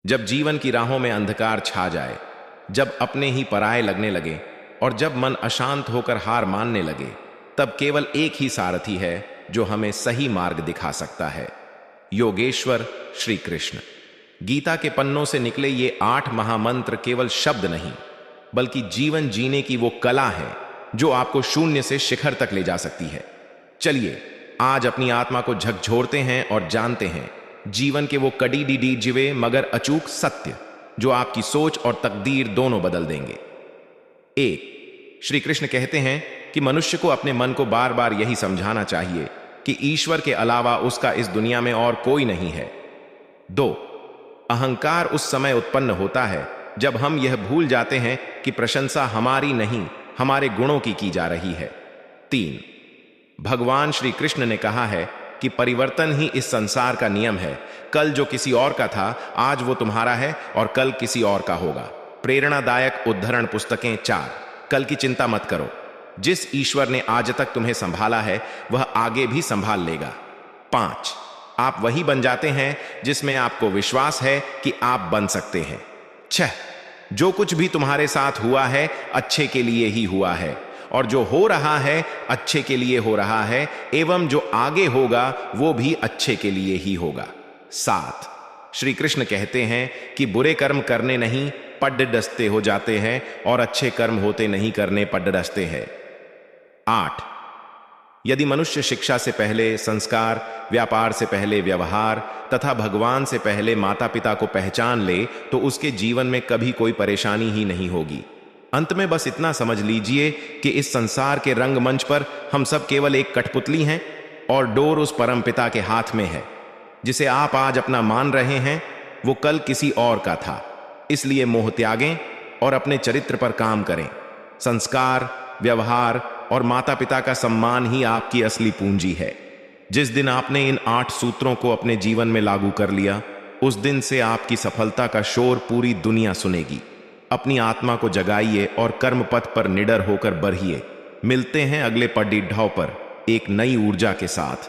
जब जीवन की राहों में अंधकार छा जाए, जब अपने ही पराये लगने लगे और जब मन अशांत होकर हार मानने लगे, तब केवल एक ही सारथी है जो हमें सही मार्ग दिखा सकता है, योगेश्वर श्री कृष्ण। गीता के पन्नों से निकले ये 8 महामंत्र केवल शब्द नहीं, बल्कि जीवन जीने की वो कला है जो आपको शून्य से शिखर तक ले जा सकती है। चलिए आज अपनी आत्मा को झकझोरते हैं और जानते हैं जीवन के वो कड़ी जिवे मगर अचूक सत्य जो आपकी सोच और तकदीर दोनों बदल देंगे। एक, श्री कृष्ण कहते हैं कि मनुष्य को अपने मन को बार बार यही समझाना चाहिए कि ईश्वर के अलावा उसका इस दुनिया में और कोई नहीं है। 2, अहंकार उस समय उत्पन्न होता है जब हम यह भूल जाते हैं कि प्रशंसा हमारी नहीं, हमारे गुणों की जा रही है। 3, भगवान श्री कृष्ण ने कहा है कि परिवर्तन ही इस संसार का नियम है। कल जो किसी और का था, आज वो तुम्हारा है और कल किसी और का होगा। प्रेरणादायक उद्धरण पुस्तकें 4, कल की चिंता मत करो, जिस ईश्वर ने आज तक तुम्हें संभाला है वह आगे भी संभाल लेगा। 5, आप वही बन जाते हैं जिसमें आपको विश्वास है कि आप बन सकते हैं। 6, जो कुछ भी तुम्हारे साथ हुआ है अच्छे के लिए ही हुआ है और जो हो रहा है अच्छे के लिए हो रहा है, एवं जो आगे होगा वो भी अच्छे के लिए ही होगा। 7, श्री कृष्ण कहते हैं कि बुरे कर्म करने नहीं पड्ड डसते हो जाते हैं और अच्छे कर्म होते नहीं करने पड्ड डसते हैं। 8, यदि मनुष्य शिक्षा से पहले संस्कार, व्यापार से पहले व्यवहार तथा भगवान से पहले माता पिता को पहचान ले तो उसके जीवन में कभी कोई परेशानी ही नहीं होगी। अंत में बस इतना समझ लीजिए कि इस संसार के रंगमंच पर हम सब केवल एक कठपुतली हैं और डोर उस परम पिता के हाथ में है। जिसे आप आज अपना मान रहे हैं वो कल किसी और का था। इसलिए मोह त्यागें और अपने चरित्र पर काम करें। संस्कार, व्यवहार और माता पिता का सम्मान ही आपकी असली पूंजी है। जिस दिन आपने इन 8 सूत्रों को अपने जीवन में लागू कर लिया, उस दिन से आपकी सफलता का शोर पूरी दुनिया सुनेगी। अपनी आत्मा को जगाइए और कर्म पथ पर निडर होकर बढ़िए। मिलते हैं अगले पड्डीढाव पर एक नई ऊर्जा के साथ।